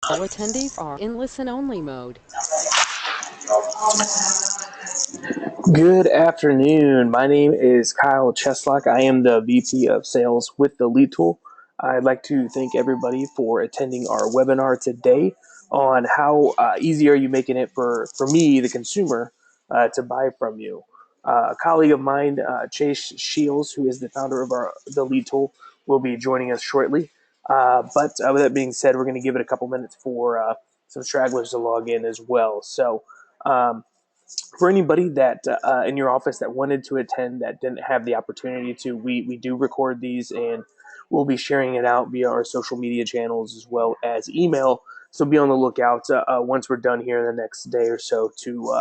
All attendees are in listen-only mode. Good afternoon. My name is Kyle Cheslock. I am the VP of Sales with the Lead Tool. I'd like to thank everybody for attending our webinar today on how easy are you making it for me, the consumer, to buy from you. A colleague of mine, Chase Shields, who is the founder of the Lead Tool, will be joining us shortly. But with that being said, we're going to give it a couple minutes for some stragglers to log in as well. So for anybody that in your office that wanted to attend that didn't have the opportunity to, we do record these and we'll be sharing it out via our social media channels as well as email. So be on the lookout once we're done here in the next day or so to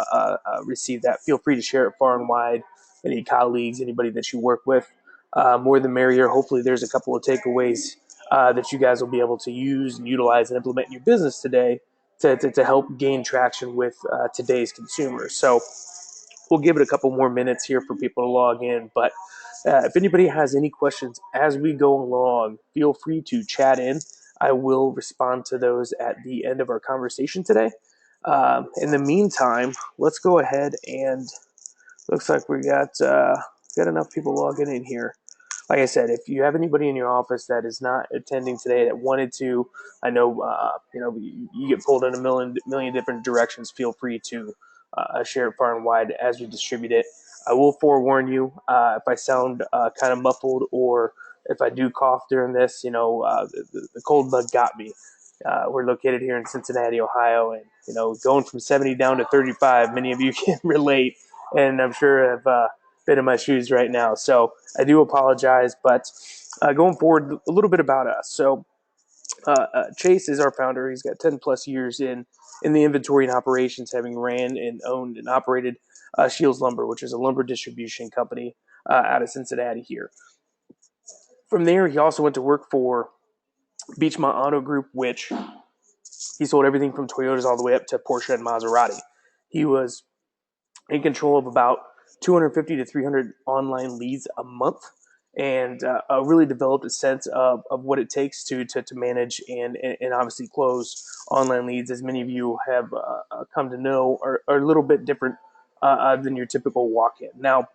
receive that. Feel free to share it far and wide. Any colleagues, anybody that you work with, more the merrier. Hopefully there's a couple of takeaways that you guys will be able to use and utilize and implement in your business today to help gain traction with today's consumers. So we'll give it a couple more minutes here for people to log in. But if anybody has any questions as we go along, feel free to chat in. I will respond to those at the end of our conversation today. In the meantime, let's go ahead and looks like we got enough people logging in here. Like I said, if you have anybody in your office that is not attending today that wanted to, I know you get pulled in a million different directions. Feel free to share it far and wide as we distribute it. I will forewarn you if I sound kind of muffled or if I do cough during this. The cold bug got me. We're located here in Cincinnati, Ohio, and going from 70 down to 35. Many of you can relate, and I'm sure I've been in my shoes right now. So I do apologize, but going forward, a little bit about us. So Chase is our founder. He's got 10 plus years in the inventory and operations, having ran and owned and operated Shields Lumber, which is a lumber distribution company out of Cincinnati here. From there, he also went to work for Beechmont Auto Group, which he sold everything from Toyotas all the way up to Porsche and Maserati. He was in control of about 250 to 300 online leads a month, and really developed a sense of what it takes to manage and obviously close online leads. As many of you have come to know, are a little bit different than your typical walk-in. Now,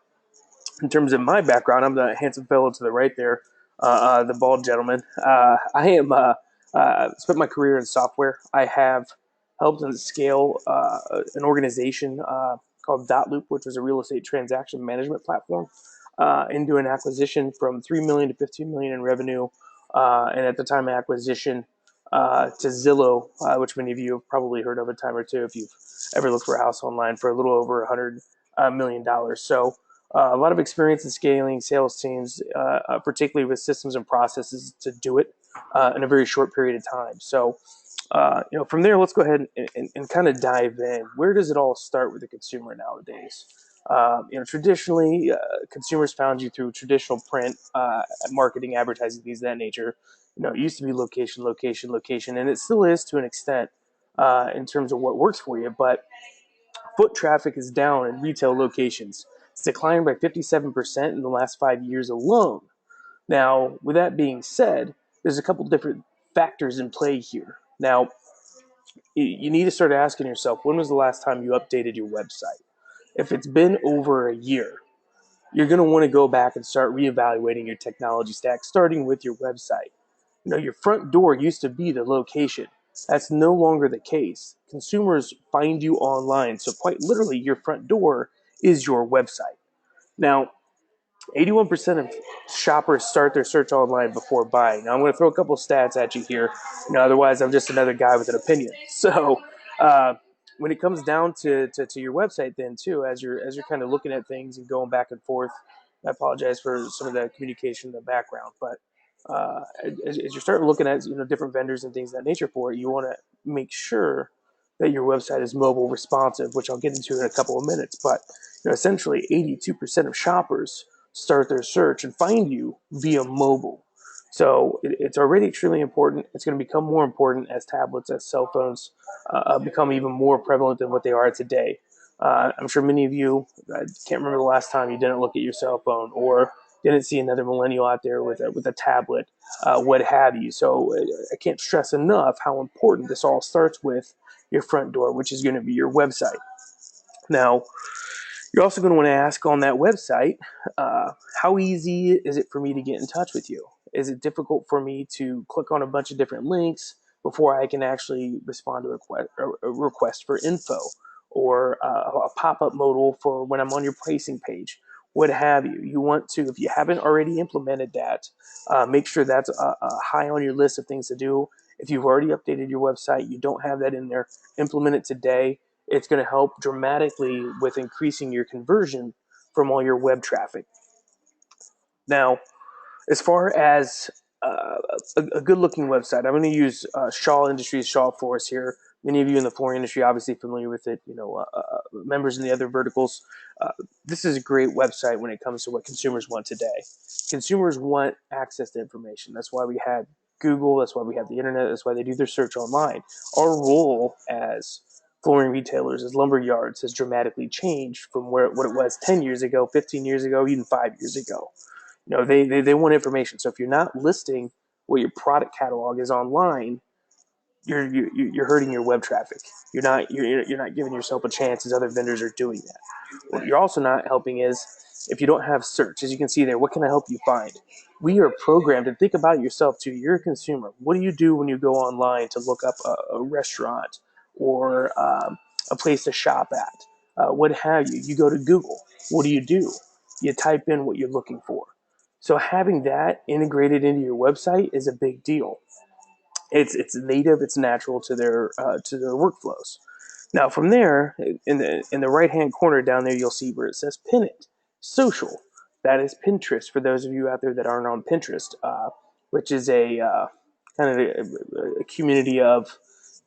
in terms of my background, I'm the handsome fellow to the right there, the bald gentleman. I am spent my career in software. I have helped scale an organization called Dotloop, which was a real estate transaction management platform, into an acquisition from 3 million to 15 million in revenue, and at the time of acquisition to Zillow, which many of you have probably heard of a time or two if you've ever looked for a house online, for a little over $100 million. So a lot of experience in scaling sales teams, particularly with systems and processes to do it in a very short period of time. So, from there, let's go ahead and kind of dive in. Where does it all start with the consumer nowadays? Traditionally, consumers found you through traditional print, marketing, advertising, things of that nature. It used to be location, location, location, and it still is to an extent in terms of what works for you. But foot traffic is down in retail locations. It's declined by 57% in the last 5 years alone. Now, with that being said, there's a couple different factors in play here. Now, you need to start asking yourself, when was the last time you updated your website? If it's been over a year, you're going to want to go back and start reevaluating your technology stack, starting with your website. Your front door used to be the location. That's no longer the case. Consumers find you online. So quite literally, your front door is your website. Now, 81% of shoppers start their search online before buying. Now, I'm going to throw a couple of stats at you here. Otherwise, I'm just another guy with an opinion. So, when it comes down to your website, then too, as you're kind of looking at things and going back and forth, I apologize for some of the communication in the background, but as you start looking at different vendors and things of that nature for it, you want to make sure that your website is mobile responsive, which I'll get into in a couple of minutes. But essentially, 82% of shoppers start their search and find you via mobile. So it's already extremely important. It's going to become more important as tablets, as cell phones become even more prevalent than what they are today. I'm sure many of you, I can't remember the last time you didn't look at your cell phone, or didn't see another millennial out there with a tablet, what have you. So I can't stress enough how important this all starts with your front door, which is going to be your website. Now, you're also going to want to ask on that website, how easy is it for me to get in touch with you? Is it difficult for me to click on a bunch of different links before I can actually respond to a request for info, or a pop-up modal for when I'm on your pricing page, what have you? You want to, if you haven't already implemented that, make sure that's high on your list of things to do. If you've already updated your website, you don't have that in there, implement it today. It's going to help dramatically with increasing your conversion from all your web traffic. Now, as far as a good looking website, I'm going to use Shaw Industries, Shaw Floors here. Many of you in the flooring industry obviously familiar with it. Members in the other verticals. This is a great website when it comes to what consumers want today. Consumers want access to information. That's why we had Google. That's why we have the internet. That's why they do their search online. Our role as flooring retailers, as lumber yards, has dramatically changed from what it was 10 years ago, 15 years ago, even 5 years ago. They want information. So if you're not listing what your product catalog is online, you're hurting your web traffic. You're not giving yourself a chance as other vendors are doing that. What you're also not helping is if you don't have search. As you can see there, what can I help you find? We are programmed, and think about yourself too. You're a consumer. What do you do when you go online to look up a restaurant or a place to shop at? What have you? You go to Google. What do? You type in what you're looking for. So having that integrated into your website is a big deal. It's native, it's natural to their workflows. Now from there, in the right hand corner down there, you'll see where it says Pin It Social. That is Pinterest for those of you out there that aren't on Pinterest, which is a kind of a community of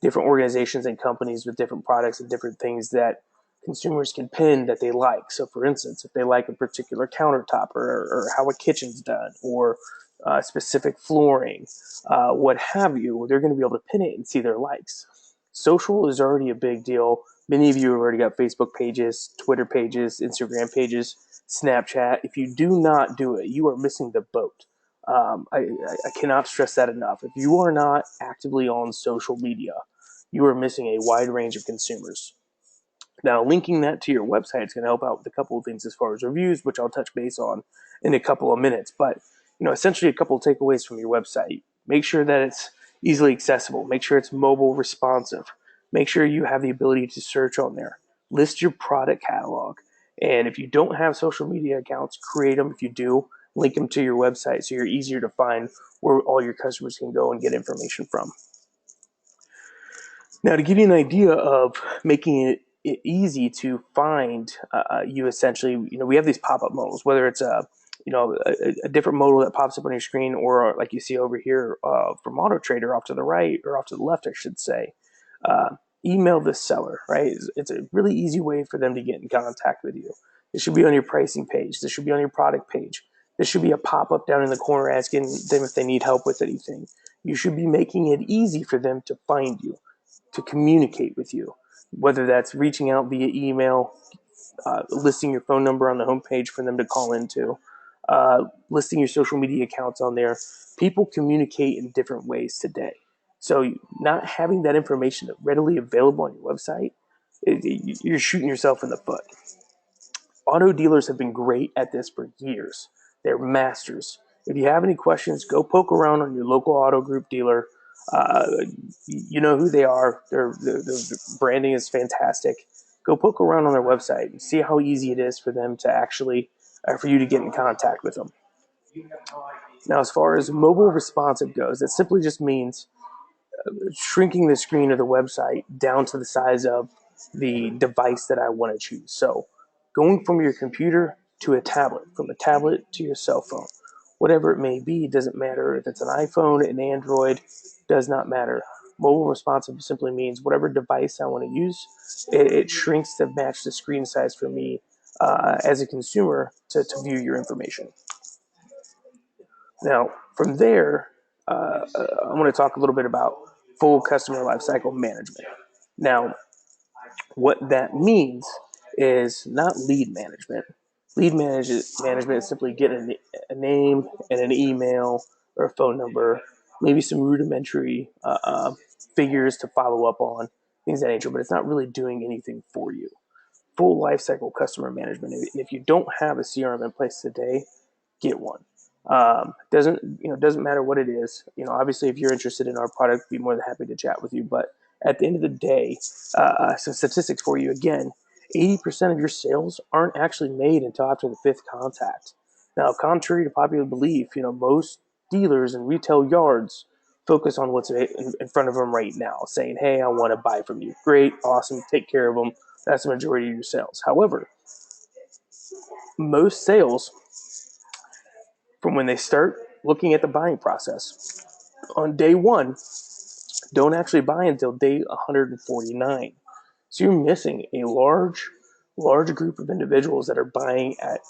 different organizations and companies with different products and different things that consumers can pin that they like. So, for instance, if they like a particular countertop or how a kitchen's done or specific flooring, what have you, they're going to be able to pin it and see their likes. Social is already a big deal. Many of you have already got Facebook pages, Twitter pages, Instagram pages, Snapchat. If you do not do it, you are missing the boat. I cannot stress that enough. If you are not actively on social media, you are missing a wide range of consumers. Now, linking that to your website is going to help out with a couple of things as far as reviews, which I'll touch base on in a couple of minutes. But essentially, a couple of takeaways from your website: make sure that it's easily accessible. Make sure it's mobile responsive. Make sure you have the ability to search on there. List your product catalog. And if you don't have social media accounts, create them. If you do, link them to your website so you're easier to find where all your customers can go and get information from. Now, to give you an idea of making it easy to find you, essentially, we have these pop-up modals, whether it's a different modal that pops up on your screen, or like you see over here from Auto Trader off to the right, or off to the left, I should say. Email the seller, right? It's a really easy way for them to get in contact with you. This should be on your pricing page. This should be on your product page. This should be a pop-up down in the corner asking them if they need help with anything. You should be making it easy for them to find you, to communicate with you, whether that's reaching out via email, listing your phone number on the homepage for them to call into, listing your social media accounts on there. People communicate in different ways today. So not having that information readily available on your website, you're shooting yourself in the foot. Auto dealers have been great at this for years. They're masters. If you have any questions, go poke around on your local auto group dealer. Uh, you know who they are. Their branding is fantastic. Go poke around on their website and see how easy it is for them to actually, for you to get in contact with them. Now, as far as mobile responsive goes, it simply just means shrinking the screen of the website down to the size of the device that I want to choose. So going from your computer to a tablet, from a tablet to your cell phone, whatever it may be, doesn't matter if it's an iPhone, an Android, does not matter. Mobile responsive simply means whatever device I want to use, it shrinks to match the screen size for me as a consumer to view your information. Now, from there, I want to talk a little bit about full customer lifecycle management. Now, what that means is not lead management. Management is simply getting a name and an email or a phone number, maybe some rudimentary figures to follow up on, things of that nature, but it's not really doing anything for you. Full lifecycle customer management. And if you don't have a CRM in place today, get one. Doesn't matter what it is. Obviously, if you're interested in our product, be more than happy to chat with you. But at the end of the day, some statistics for you again: 80% of your sales aren't actually made until after the fifth contact. Now, contrary to popular belief, most dealers and retail yards focus on what's in front of them right now, saying, "Hey, I want to buy from you. Great, awesome, take care of them." That's the majority of your sales. However, most sales from when they start looking at the buying process on day one don't actually buy until day 149. So you're missing a large group of individuals that are buying at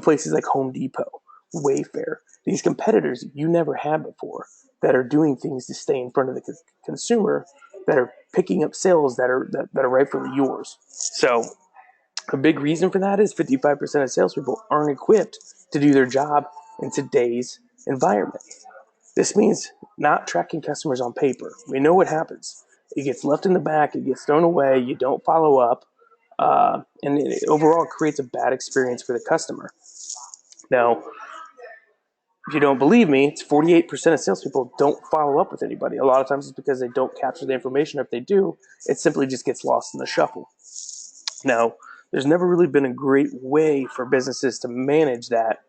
places like Home Depot, Wayfair, these competitors you never had before that are doing things to stay in front of the consumer, that are picking up sales that are rightfully yours. So a big reason for that is 55% of salespeople aren't equipped to do their job in today's environment. This means not tracking customers on paper. We know what happens. It gets left in the back, it gets thrown away, you don't follow up, and it overall creates a bad experience for the customer. Now, if you don't believe me, it's 48% of salespeople don't follow up with anybody. A lot of times it's because they don't capture the information. If they do, it simply just gets lost in the shuffle. Now, there's never really been a great way for businesses to manage that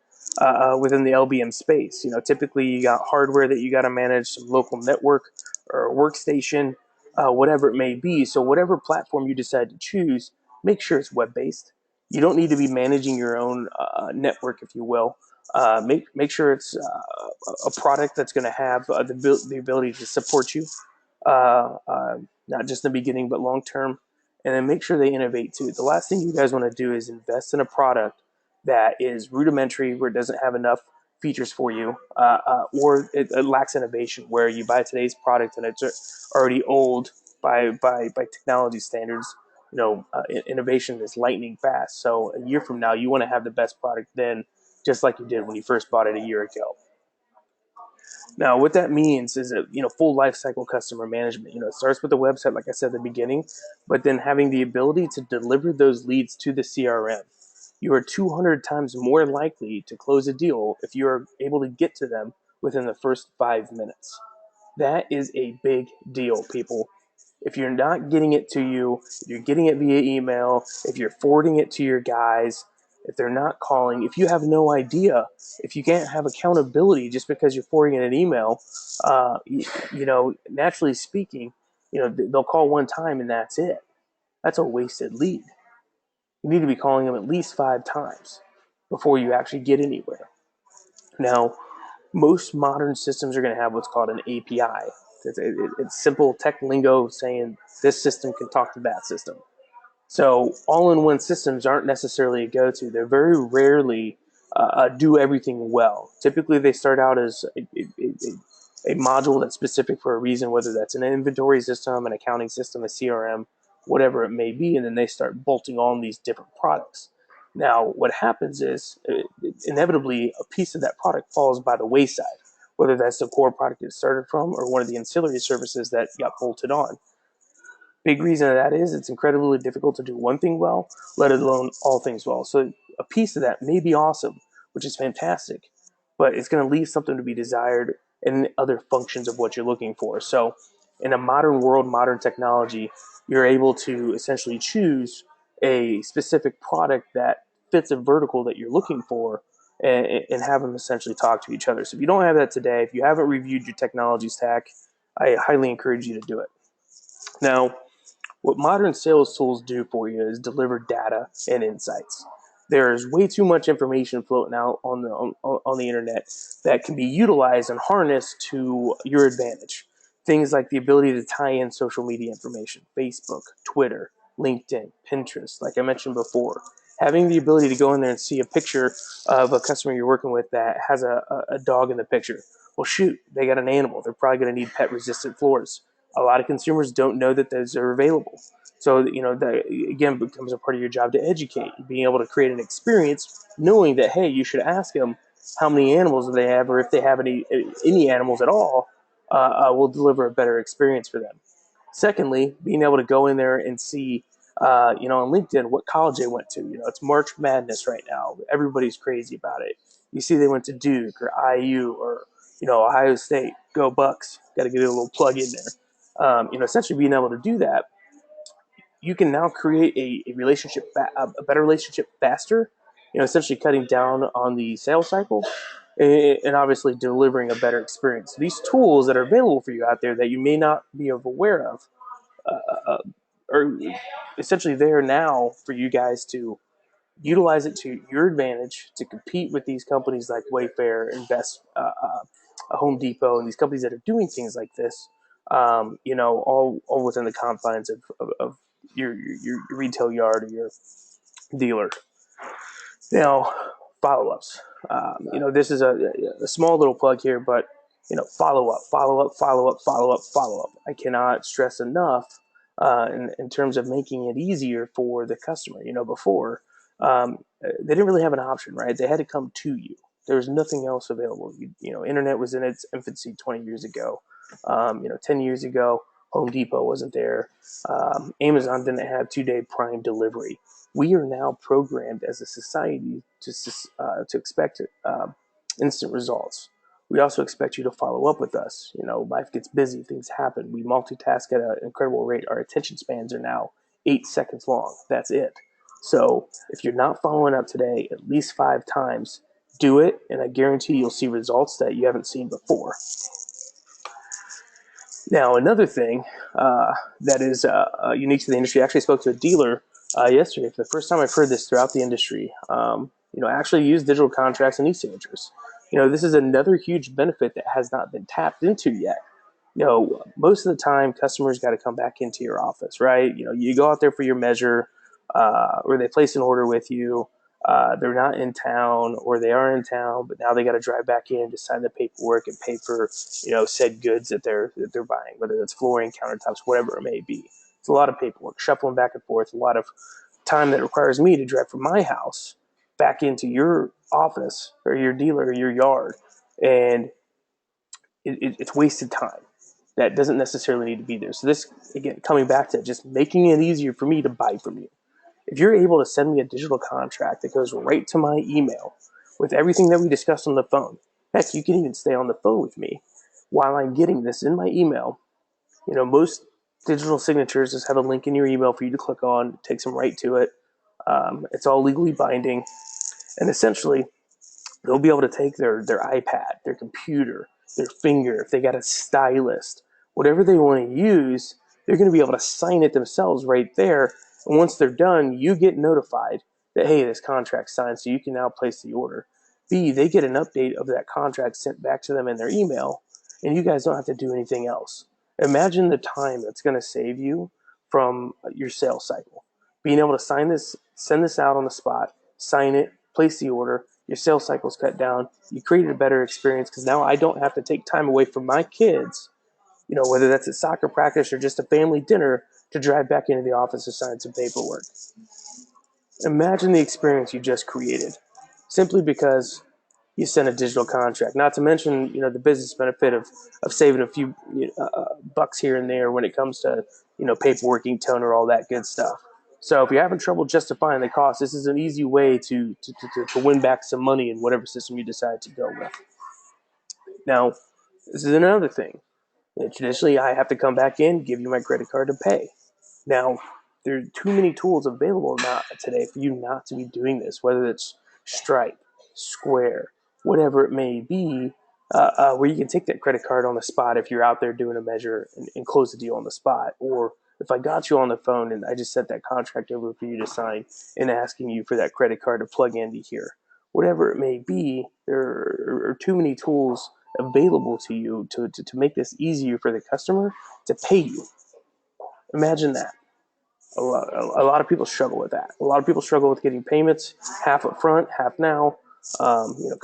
within the LBM space. Typically you got hardware that you got to manage, some local network or workstation, whatever it may be. So whatever platform you decide to choose, make sure it's web-based. You don't need to be managing your own network, if you will. Make sure it's a product that's going to have the ability to support you, not just in the beginning, but long term. And then make sure they innovate too. The last thing you guys want to do is invest in a product that is rudimentary, where it doesn't have enough features for you, or it lacks innovation, where you buy today's product and it's already old by technology standards. Innovation is lightning fast. So a year from now, you want to have the best product then, just like you did when you first bought it a year ago. Now, what that means is that, full life cycle customer management. It starts with the website, like I said at the beginning, but then having the ability to deliver those leads to the CRM. You are 200 times more likely to close a deal if you are able to get to them within the first 5 minutes. That is a big deal, people. If you're not getting it to you, if you're getting it via email, if you're forwarding it to your guys, if they're not calling, if you have no idea, if you can't have accountability just because you're forwarding an email, naturally speaking, they'll call one time and that's it. That's a wasted lead. You need to be calling them at least 5 times before you actually get anywhere. Now, most modern systems are going to have what's called an API. It's simple tech lingo saying this system can talk to that system. So all-in-one systems aren't necessarily a go-to. They very rarely do everything well. Typically, they start out as a module that's specific for a reason, whether that's an inventory system, an accounting system, a CRM, whatever it may be, and then they start bolting on these different products. Now, what happens is inevitably a piece of that product falls by the wayside, whether that's the core product it started from or one of the ancillary services that got bolted on. Big reason of that is it's incredibly difficult to do one thing well, let alone all things well. So a piece of that may be awesome, which is fantastic, but it's going to leave something to be desired in other functions of what you're looking for. So in a modern world, modern technology, you're able to essentially choose a specific product that fits a vertical that you're looking for, and have them essentially talk to each other. So if you don't have that today, if you haven't reviewed your technology stack, I highly encourage you to do it. Now, what modern sales tools do for you is deliver data and insights. There's way too much information floating out on the internet that can be utilized and harnessed to your advantage. Things like the ability to tie in social media information, Facebook, Twitter, LinkedIn, Pinterest, like I mentioned before. Having the ability to go in there and see a picture of a customer you're working with that has a dog in the picture. Well, shoot, they got an animal. They're probably going to need pet-resistant floors. A lot of consumers don't know that those are available. So, that again becomes a part of your job to educate, being able to create an experience, knowing that, hey, you should ask them how many animals they have, or if they have any animals at all, will deliver a better experience for them. Secondly, being able to go in there and see, on LinkedIn what college they went to. It's March Madness right now. Everybody's crazy about it. You see they went to Duke or IU or, Ohio State. Go Bucks. Got to get a little plug in there. Essentially being able to do that, you can now create a relationship, a better relationship faster. Essentially cutting down on the sales cycle, and obviously delivering a better experience. These tools that are available for you out there that you may not be aware of are essentially there now for you guys to utilize it to your advantage to compete with these companies like Wayfair, Invest, Home Depot, and these companies that are doing things like this. All within the confines of your retail yard or your dealer. Now, follow-ups. This is a small little plug here, but follow up, follow up, follow up, follow up, follow up. I cannot stress enough in terms of making it easier for the customer. Before they didn't really have an option, right? They had to come to you. There was nothing else available. Internet was in its infancy 20 years ago. 10 years ago, Home Depot wasn't there. Amazon didn't have 2-day Prime delivery. We are now programmed as a society to expect instant results. We also expect you to follow up with us. Life gets busy, things happen. We multitask at an incredible rate. Our attention spans are now 8 seconds long. That's it. So if you're not following up today at least 5 times, do it, and I guarantee you'll see results that you haven't seen before. Now, another thing that is unique to the industry, I actually spoke to a dealer yesterday. For the first time I've heard this throughout the industry, actually use digital contracts and e-signatures. This is another huge benefit that has not been tapped into yet. Most of the time, customers got to come back into your office, right? You go out there for your measure, or they place an order with you. They're not in town, or they are in town, but now they got to drive back in to sign the paperwork and pay for, said goods that they're buying, whether that's flooring, countertops, whatever it may be. It's a lot of paperwork, shuffling back and forth, a lot of time that requires me to drive from my house back into your office or your dealer or your yard, and it's wasted time that doesn't necessarily need to be there. So this, again, coming back to just making it easier for me to buy from you. If you're able to send me a digital contract that goes right to my email with everything that we discussed on the phone, heck, you can even stay on the phone with me while I'm getting this in my email. Most digital signatures just have a link in your email for you to click on. It takes them right to it. It's all legally binding. And essentially, they'll be able to take their iPad, their computer, their finger, if they got a stylus, whatever they want to use, they're going to be able to sign it themselves right there. And once they're done, you get notified that, hey, this contract's signed, so you can now place the order. B, they get an update of that contract sent back to them in their email, and you guys don't have to do anything else. Imagine the time that's going to save you from your sales cycle. Being able to sign this, send this out on the spot, sign it, place the order, your sales cycle's cut down. You created a better experience because now I don't have to take time away from my kids, whether that's at soccer practice or just a family dinner, to drive back into the office to sign some paperwork. Imagine the experience you just created simply because you sent a digital contract. Not to mention, the business benefit of saving a few bucks here and there when it comes to, paperworking, toner, all that good stuff. So if you're having trouble justifying the cost, this is an easy way to win back some money in whatever system you decide to go with. Now, this is another thing. Traditionally, I have to come back in, give you my credit card to pay. Now, there are too many tools available today for you not to be doing this, whether it's Stripe, Square, whatever it may be, where you can take that credit card on the spot if you're out there doing a measure and close the deal on the spot. Or if I got you on the phone and I just sent that contract over for you to sign and asking you for that credit card to plug into here. Whatever it may be, there are too many tools available to you to make this easier for the customer to pay you. Imagine that. A lot of people struggle with that. A lot of people struggle with getting payments half up front, half now,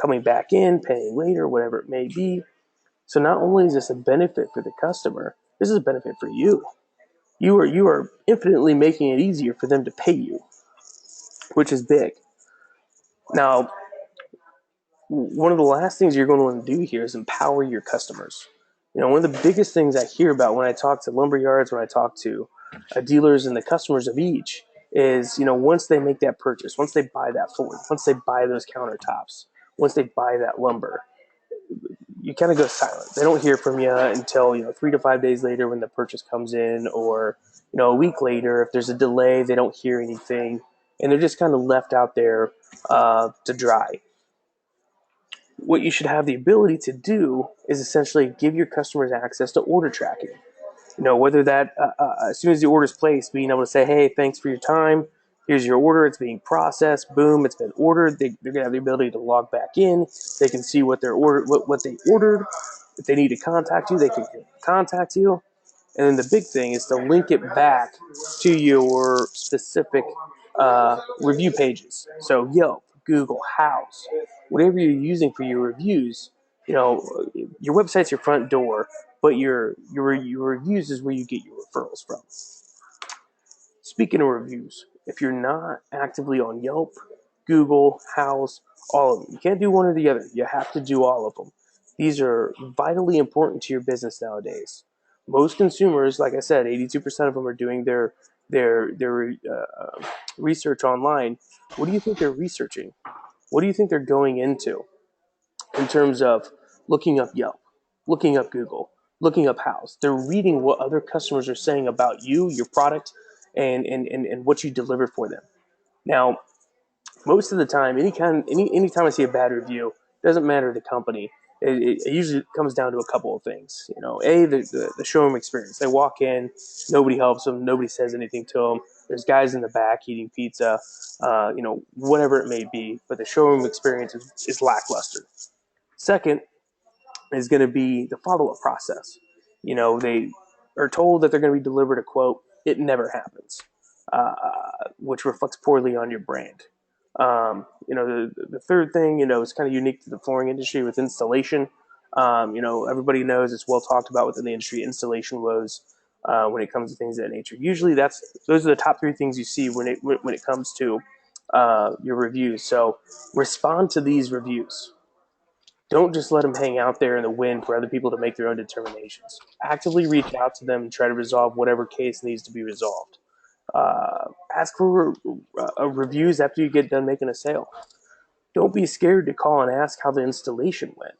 coming back in, paying later, whatever it may be. So not only is this a benefit for the customer, this is a benefit for you. You are infinitely making it easier for them to pay you, which is big. Now, one of the last things you're going to want to do here is empower your customers. One of the biggest things I hear about when I talk to lumber yards, when I talk to dealers and the customers of each, is once they make that purchase, once they buy that Ford, once they buy those countertops, once they buy that lumber, you kind of go silent. They don't hear from you until 3 to 5 days later when the purchase comes in, or a week later. If there's a delay, they don't hear anything, and they're just kind of left out there to dry. What you should have the ability to do is essentially give your customers access to order tracking. Whether that as soon as the order is placed, being able to say, hey, thanks for your time. Here's your order. It's being processed. Boom, it's been ordered. They're going to have the ability to log back in. They can see what what they ordered. If they need to contact you, they can contact you. And then the big thing is to link it back to your specific review pages. So Yelp, Google, Houzz, whatever you're using for your reviews, your website's your front door, but your reviews is where you get your referrals from. Speaking of reviews, if you're not actively on Yelp, Google, Houzz, all of them, you can't do one or the other. You have to do all of them. These are vitally important to your business nowadays. Most consumers, like I said, 82% of them are doing their research online. What do you think they're researching? What do you think they're going into in terms of looking up Yelp, looking up Google, looking up Houzz? They're reading what other customers are saying about you, your product, and what you deliver for them. Now, most of the time, anytime I see a bad review, it doesn't matter the company. It usually comes down to a couple of things. The showroom experience. They walk in, nobody helps them, nobody says anything to them. There's guys in the back eating pizza, whatever it may be. But the showroom experience is lackluster. Second is going to be the follow-up process. They are told that they're going to be delivered a quote. It never happens, which reflects poorly on your brand. The third thing, is kind of unique to the flooring industry with installation. Everybody knows it's well talked about within the industry, installation woes when it comes to things of that nature. Usually those are the top three things you see when it comes to your reviews. So respond to these reviews. Don't just let them hang out there in the wind for other people to make their own determinations. Actively reach out to them and try to resolve whatever case needs to be resolved. Ask for reviews after you get done making a sale. Don't be scared to call and ask how the installation went.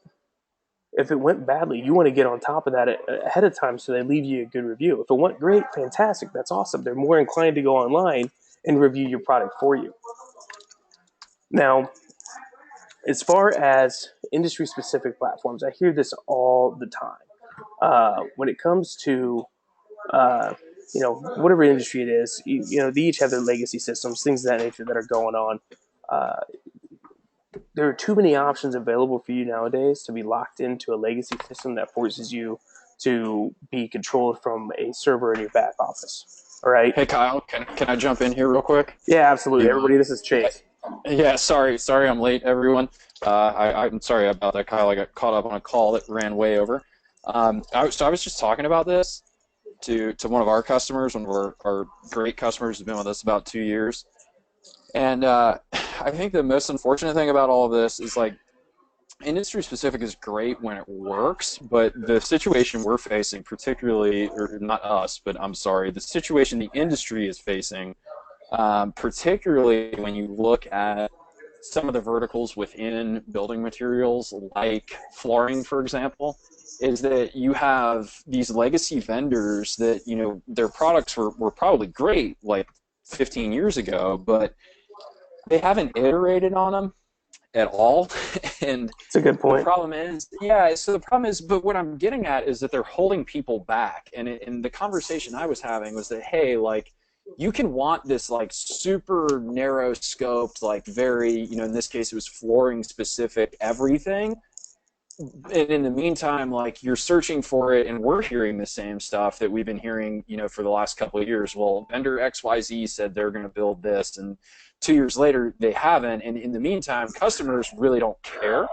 If it went badly, you want to get on top of that ahead of time so they leave you a good review. If it went great, fantastic, that's awesome. They're more inclined to go online and review your product for you. Now, as far as industry-specific platforms, I hear this all the time. When it comes to whatever industry it is, they each have their legacy systems, things of that nature that are going on. There are too many options available for you nowadays to be locked into a legacy system that forces you to be controlled from a server in your back office. All right. Hey Kyle, can I jump in here real quick? Yeah, absolutely. Everybody, this is Chase. Yeah, sorry I'm late, everyone. I'm sorry about that, Kyle. I got caught up on a call that ran way over. I was just talking about this to one of our customers, one of our great customers who's been with us about 2 years. And I think the most unfortunate thing about all of this is, like, industry specific is great when it works, but the situation we're facing, particularly, or not us, but I'm sorry, the situation the industry is facing, particularly when you look at some of the verticals within building materials, like flooring, for example, is that you have these legacy vendors that, their products were probably great like 15 years ago, but they haven't iterated on them at all. And it's a good point. The problem is, but what I'm getting at is that they're holding people back. And the conversation I was having was that, hey, like, you can want this, like, super narrow scoped, like, very, in this case it was flooring specific everything. And in the meantime, like, you're searching for it, and we're hearing the same stuff that we've been hearing, for the last couple of years. Well, vendor XYZ said they're going to build this, and 2 years later they haven't. And in the meantime, customers really don't care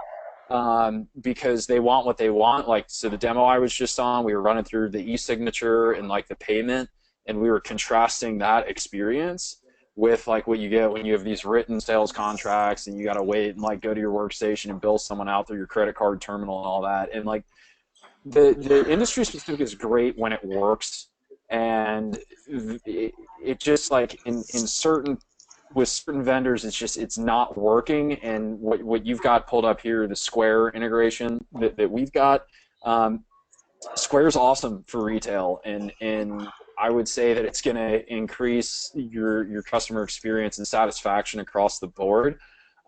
because they want what they want. Like, so the demo I was just on, we were running through the e-signature and, like, the payment, and we were contrasting that experience with like what you get when you have these written sales contracts and you got to wait and like go to your workstation and bill someone out through your credit card terminal and all that. And like the industry specific is great when it works, and it just like in certain with certain vendors it's not working. And what you've got pulled up here, the Square integration that we've got, Square's awesome for retail, and I would say that it's going to increase your customer experience and satisfaction across the board.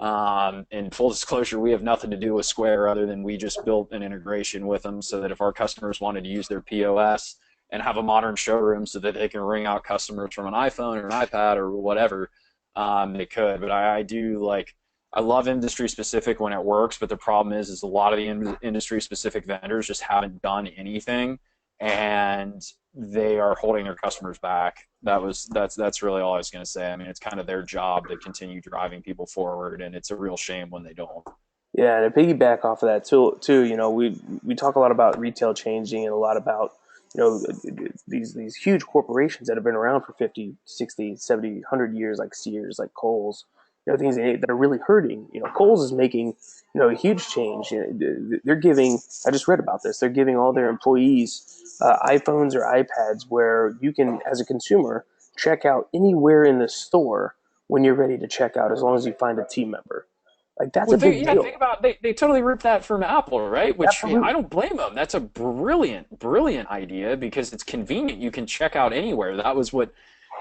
And full disclosure, we have nothing to do with Square other than we just built an integration with them so that if our customers wanted to use their POS and have a modern showroom so that they can ring out customers from an iPhone or an iPad or whatever, they could. But I love industry specific when it works, but the problem is a lot of the industry specific vendors just haven't done anything, and they are holding their customers back. That's really all I was going to say. I mean, it's kind of their job to continue driving people forward, and it's a real shame when they don't. Yeah, and to piggyback off of that too, you know, we talk a lot about retail changing and a lot about, you know, these huge corporations that have been around for 50, 60, 70, 100 years, like Sears, like Kohl's, you know, things that are really hurting. You know, Kohl's is making, you know, a huge change. You know, they're giving, I just read about this, they're giving all their employees iPhones or iPads where you can, as a consumer, check out anywhere in the store when you're ready to check out, as long as you find a team member. Like, that's a big deal. Think about they totally ripped that from Apple, right? Which Absolutely. I don't blame them. That's a brilliant idea because it's convenient. You can check out anywhere. That was what,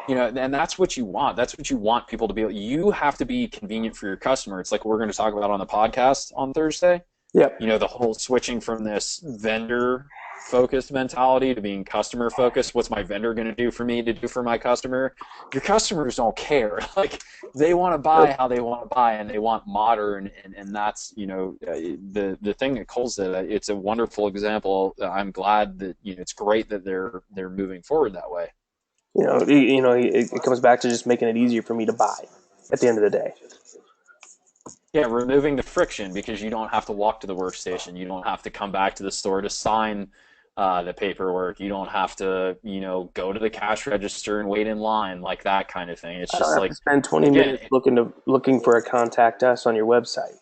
you know, and that's what you want. That's what you want people to be. You have to be convenient for your customer. It's like we're going to talk about on the podcast on Thursday. Yep. You know, the whole switching from this vendor focused mentality to being customer focused. What's my vendor going to do for me to do for my customer? Your customers don't care. Like, they want to buy how they want to buy, and they want modern, and that's, you know, the thing that Kohl's did. It's a wonderful example. I'm glad that, you know, it's great that they're moving forward that way. It comes back to just making it easier for me to buy at the end of the day. Yeah, removing the friction, because you don't have to walk to the workstation. You don't have to come back to the store to sign the paperwork. You don't have to, you know, go to the cash register and wait in line, like that kind of thing. It's I just don't have like, to spend 20 minutes looking for a contact us on your website.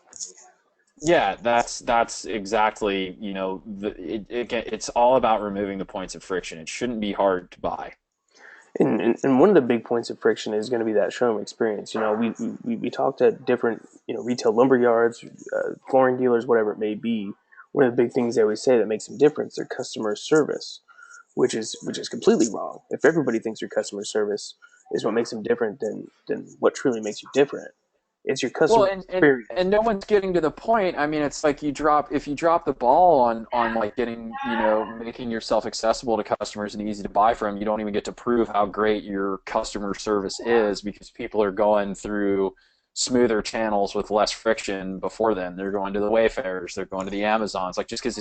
yeah, that's exactly, you know, it's all about removing the points of friction. It shouldn't be hard to buy. And one of the big points of friction is going to be that showroom experience. You know, we talked at different, you know, retail lumber yards, flooring dealers, whatever it may be. One of the big things they always say that makes them different is their customer service, which is completely wrong. If everybody thinks your customer service is what makes them different, then what truly makes you different? It's your customer experience. And no one's getting to the point. I mean, it's like if you drop the ball on like getting, you know, making yourself accessible to customers and easy to buy from, you don't even get to prove how great your customer service is, because people are going through smoother channels with less friction before then. They're going to the Wayfairs, they're going to the Amazons, like, just because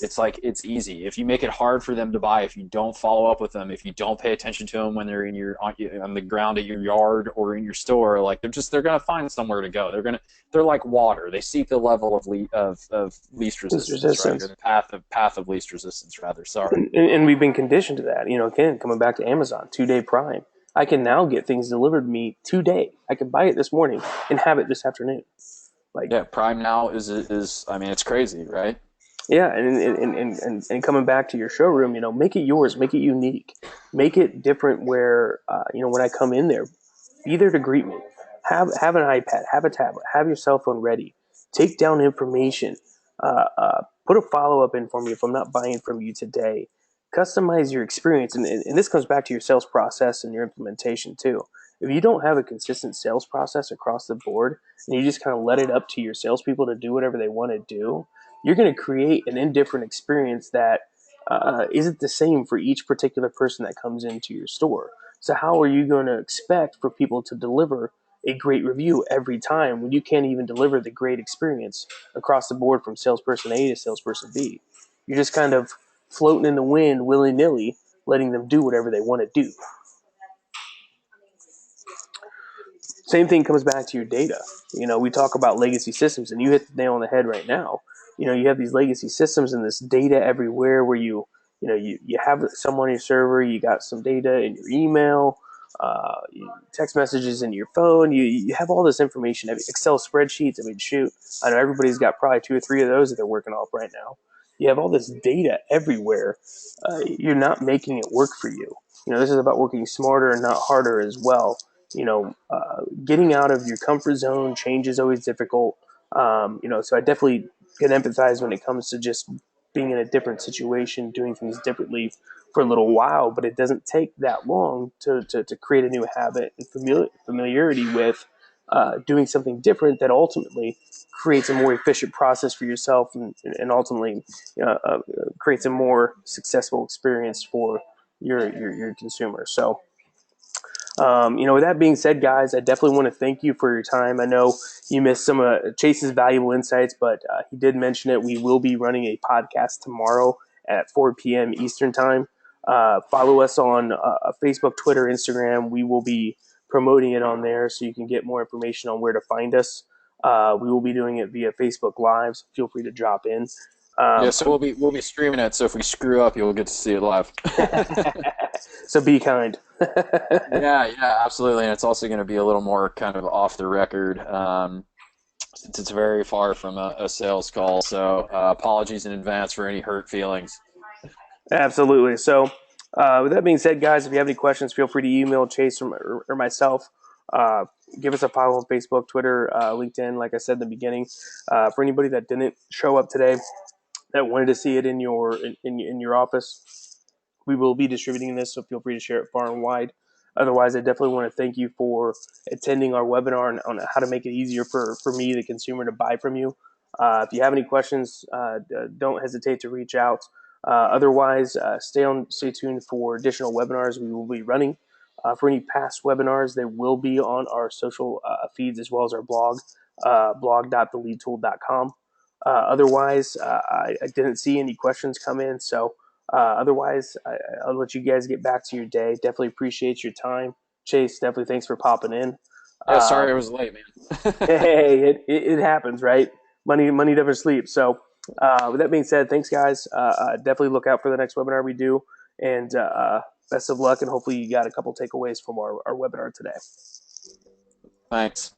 it's easy. If you make it hard for them to buy, if you don't follow up with them, if you don't pay attention to them when they're on the ground at your yard or in your store, like, they're gonna find somewhere to go. They're like water. They seek the level of least resistance, right? Or the path of least resistance, rather. Sorry. And we've been conditioned to that. You know, again, coming back to Amazon, 2-day Prime. I can now get things delivered to me today. I can buy it this morning and have it this afternoon. Like, yeah, Prime now is I mean, it's crazy, right? Yeah, and coming back to your showroom, you know, make it yours, make it unique, make it different. Where you know, when I come in there, be there to greet me. Have an iPad, have a tablet, have your cell phone ready. Take down information. Put a follow up in for me if I'm not buying from you today. Customize your experience, and this comes back to your sales process and your implementation too. If you don't have a consistent sales process across the board, and you just kind of let it up to your salespeople to do whatever they want to do, you're going to create an indifferent experience that isn't the same for each particular person that comes into your store. So how are you going to expect for people to deliver a great review every time when you can't even deliver the great experience across the board from salesperson A to salesperson B? You're just kind of floating in the wind willy-nilly, letting them do whatever they want to do. Same thing comes back to your data. You know, we talk about legacy systems, and you hit the nail on the head right now. You know, you have these legacy systems and this data everywhere where you you have some on your server, you got some data in your email, text messages in your phone, you have all this information, Excel spreadsheets. I mean, shoot, I know everybody's got probably 2 or 3 of those that they're working off right now. You have all this data everywhere. You're not making it work for you. This is about working smarter and not harder as well. Getting out of your comfort zone, change is always difficult. So I definitely can empathize when it comes to just being in a different situation, doing things differently for a little while, but it doesn't take that long to create a new habit and familiarity with doing something different that ultimately creates a more efficient process for yourself and ultimately creates a more successful experience for your consumer. So with that being said, guys, I definitely want to thank you for your time. I know you missed some of Chase's valuable insights, but he did mention it. We will be running a podcast tomorrow at 4 p.m. Eastern Time. Follow us on Facebook, Twitter, Instagram. We will be promoting it on there so you can get more information on where to find us. We will be doing it via Facebook Live, so feel free to drop in. Yeah, so we'll be streaming it. So if we screw up, you'll get to see it live. So be kind. Yeah, absolutely. And it's also going to be a little more kind of off the record, since it's very far from a sales call. So apologies in advance for any hurt feelings. Absolutely. So, with that being said, guys, if you have any questions, feel free to email Chase or myself. Uh, Give us a follow on Facebook, Twitter, LinkedIn, like I said in the beginning. For anybody that didn't show up today, that wanted to see it in your office, we will be distributing this, so feel free to share it far and wide. Otherwise, I definitely want to thank you for attending our webinar on how to make it easier for me, the consumer, to buy from you. If you have any questions, don't hesitate to reach out. Otherwise, stay tuned for additional webinars we will be running. For any past webinars, they will be on our social feeds as well as our blog, blog.theleadtool.com. Otherwise, I didn't see any questions come in, so otherwise, I'll let you guys get back to your day. Definitely appreciate your time. Chase, definitely thanks for popping in. Yeah, sorry I was late, man. Hey, it happens, right? Money never sleeps. So, with that being said, thanks, guys. Definitely look out for the next webinar we do. And best of luck, and hopefully you got a couple takeaways from our webinar today. Thanks.